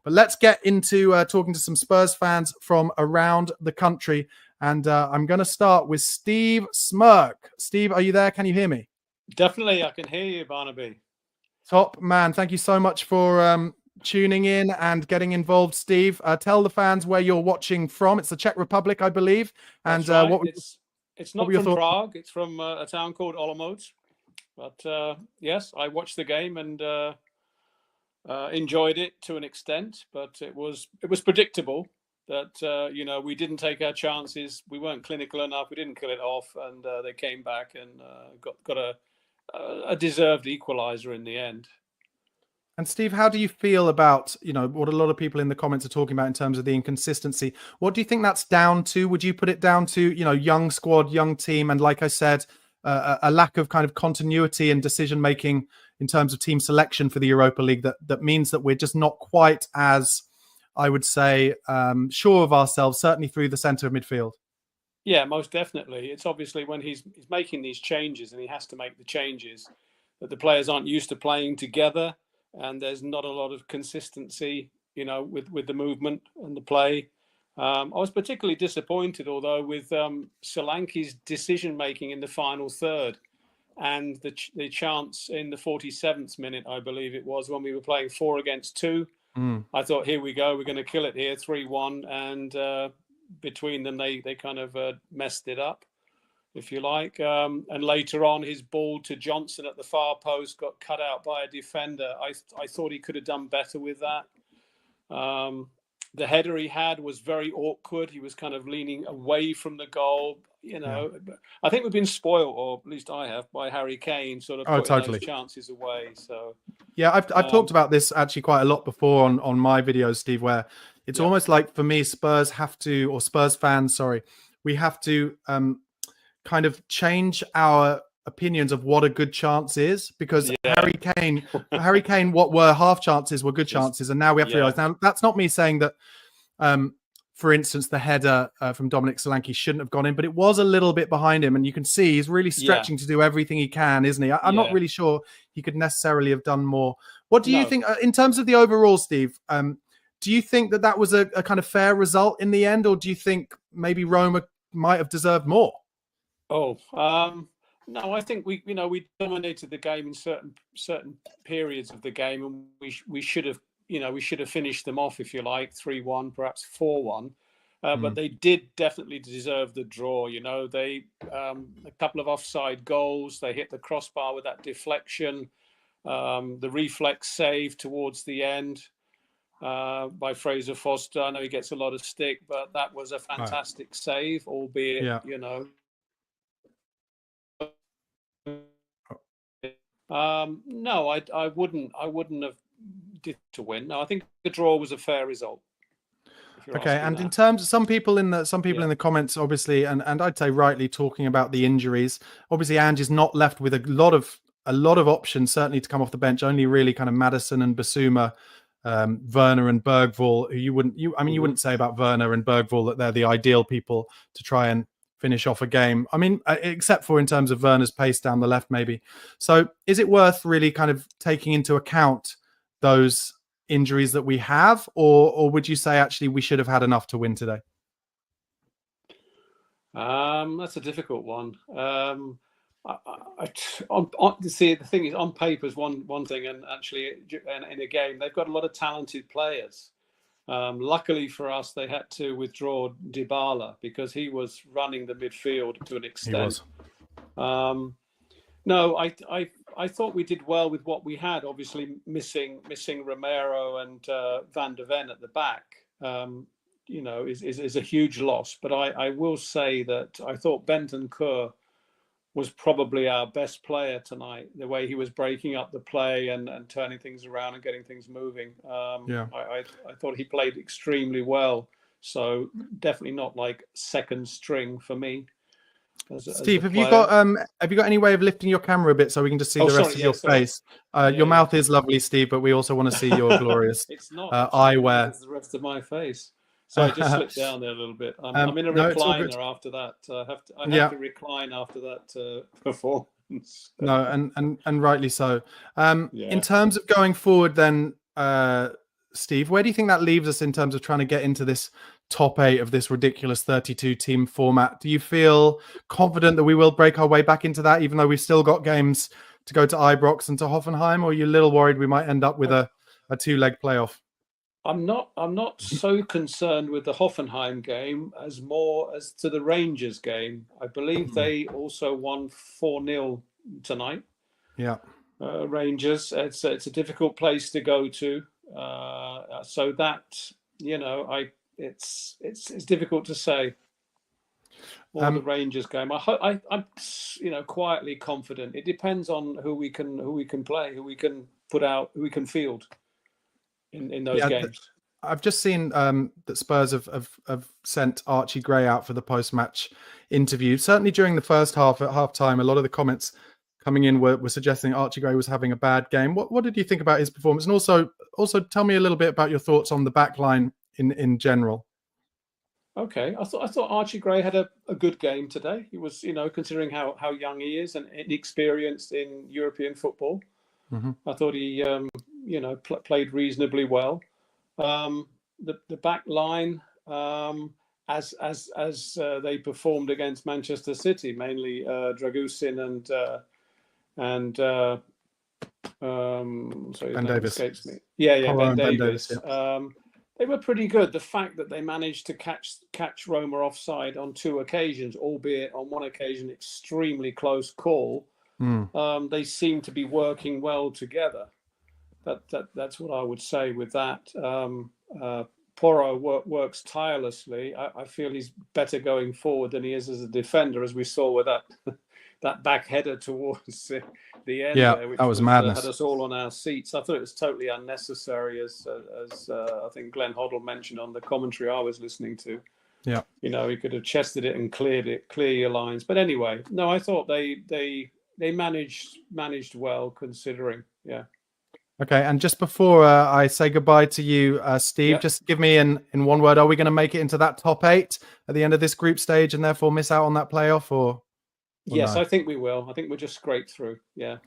But let's get into talking to some Spurs fans from around the country. And I'm going to start with Steve Smirk. Steve, are you there? Can you hear me? Definitely, I can hear you, Barnaby. Top man. Thank you so much for tuning in and getting involved, Steve. Tell the fans where you're watching from. It's the Czech Republic, I believe. And right. It's not from Prague. It's from a town called Olomouc. But yes, I watched the game and enjoyed it to an extent. But it was predictable that we didn't take our chances. We weren't clinical enough. We didn't kill it off, and they came back and got a deserved equaliser in the end. And Steve, how do you feel about, what a lot of people in the comments are talking about in terms of the inconsistency? What do you think that's down to? Would you put it down to, young squad, young team, and like I said, a lack of kind of continuity and decision-making in terms of team selection for the Europa League that means that we're just not quite as, I would say, sure of ourselves, certainly through the centre of midfield? Yeah, most definitely. It's obviously when he's making these changes, and he has to make the changes, that the players aren't used to playing together, and there's not a lot of consistency, with the movement and the play. I was particularly disappointed, although, with Solanke's decision-making in the final third, and the chance in the 47th minute, I believe it was, when we were playing 4 against 2. I thought, here we go, we're going to kill it here, 3-1, and between them, they kind of messed it up, if you like. And later on, his ball to Johnson at the far post got cut out by a defender. I thought he could have done better with that. The header he had was very awkward. He was kind of leaning away from the goal. I think we've been spoiled, or at least I have, by Harry Kane sort of putting those chances away. So yeah, I've talked about this actually quite a lot before on my videos, Steve, where it's almost like, for me, Spurs fans, we have to kind of change our opinions of what a good chance is, because Harry Kane, what were half chances were good chances, and now we have to realize. Now, that's not me saying that, for instance, the header from Dominic Solanke shouldn't have gone in, but it was a little bit behind him, and you can see he's really stretching to do everything he can, isn't he? I'm not really sure he could necessarily have done more. What do you think in terms of the overall, Steve? Do you think that was a kind of fair result in the end, or do you think maybe Roma might have deserved more? No, I think we dominated the game in certain periods of the game, and we should have finished them off, if you like, 3-1, perhaps 4-1. But they did definitely deserve the draw. They a couple of offside goals. They hit the crossbar with that deflection, the reflex save towards the end by Fraser Foster. I know he gets a lot of stick, but that was a fantastic save, albeit no, I wouldn't have did to win. No, I think the draw was a fair result. Okay, and in terms of some people in the comments, obviously, and I'd say rightly, talking about the injuries. Obviously, Ange is not left with a lot of options, certainly, to come off the bench. Only really kind of Maddison and Basuma, Werner and Bergvall, who you wouldn't say about Werner and Bergvall that they're the ideal people to try and finish off a game. I mean, except for in terms of Werner's pace down the left, maybe. So is it worth really kind of taking into account those injuries that we have, or would you say actually we should have had enough to win today? That's a difficult one. See, the thing is, on paper is one thing, and actually in a game they've got a lot of talented players. Luckily for us, they had to withdraw Dybala because he was running the midfield to an extent. No, I thought we did well with what we had. Obviously, missing Romero and Van der Ven at the back, is a huge loss. But I will say that I thought Bentancur was probably our best player tonight. The way he was breaking up the play and turning things around and getting things moving. I thought he played extremely well. So definitely not like second string for me. Steve, have you got any way of lifting your camera a bit so we can just see the rest of your face? Your mouth is lovely, Steve, but we also want to see your glorious eyewear. It's the rest of my face. So I just slipped down there a little bit. I'm in a recliner after that. I have to recline after that performance. No, and rightly so. In terms of going forward, then, Steve, where do you think that leaves us in terms of trying to get into this top 8 of this ridiculous 32 team format? Do you feel confident that we will break our way back into that, even though we've still got games to go to Ibrox and to Hoffenheim, or are you a little worried we might end up with a 2-leg playoff? I'm not so concerned with the Hoffenheim game as more as to the Rangers game. I believe they also won 4-0 tonight. Yeah. Rangers, it's a difficult place to go to. So that, it's difficult to say. Or the Rangers game, I'm quietly confident. It depends on who we can play, who we can put out, who we can field in those games. I've just seen that Spurs have sent Archie Gray out for the post-match interview. Certainly during the first half, at half-time, a lot of the comments coming in were suggesting Archie Gray was having a bad game. What did you think about his performance? And also tell me a little bit about your thoughts on the back line in general. Okay, I thought Archie Gray had a good game today. He was, considering how young he is and inexperienced in European football. Mm-hmm. I thought he, played reasonably well. The back line, as they performed against Manchester City, mainly Dragusin and Ben Davis. Escapes me. Yeah, Ben Davis. Yeah. They were pretty good. The fact that they managed to catch Roma offside on 2 occasions, albeit on one occasion extremely close call, they seem to be working well together. That's what I would say with that. Porro works tirelessly. I feel he's better going forward than he is as a defender, as we saw with that back header towards the end. Yeah, there, which that was madness. Had us all on our seats. I thought it was totally unnecessary, as I think Glenn Hoddle mentioned on the commentary I was listening to. Yeah, he could have chested it and clear your lines. But anyway, no, I thought they managed well considering. Yeah. Okay, and just before I say goodbye to you, Steve, just give me in one word: are we going to make it into that top 8 at the end of this group stage and therefore miss out on that playoff, or yes, no? I think we will. I think we'll just scrape through. Yeah.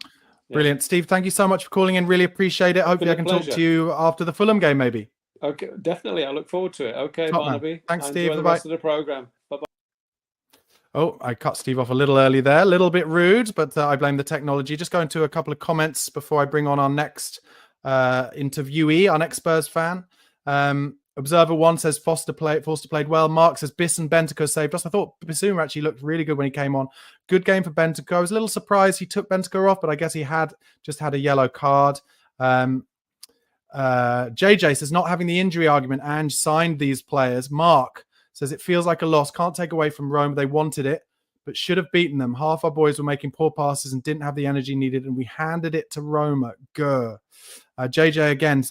Brilliant. Steve, thank you so much for calling in. Really appreciate it. Hopefully I can talk to you after the Fulham game, maybe. Okay, definitely. I look forward to it. Okay, Top Barnaby. Man. Thanks, Steve. Enjoy the rest of the program. Bye-bye. Oh, I cut Steve off a little early there. A little bit rude, but I blame the technology. Just going to a couple of comments before I bring on our next interviewee, our next Spurs fan. Observer 1 says Foster played well. Mark says Biss and Bentancur saved us. I thought Bissouma actually looked really good when he came on. Good game for Bentancur. I was a little surprised he took Bentancur off, but I guess he had a yellow card. JJ says not having the injury argument and signed these players. Mark says it feels like a loss. Can't take away from Rome. They wanted it, but should have beaten them. Half our boys were making poor passes and didn't have the energy needed, and we handed it to Roma. JJ again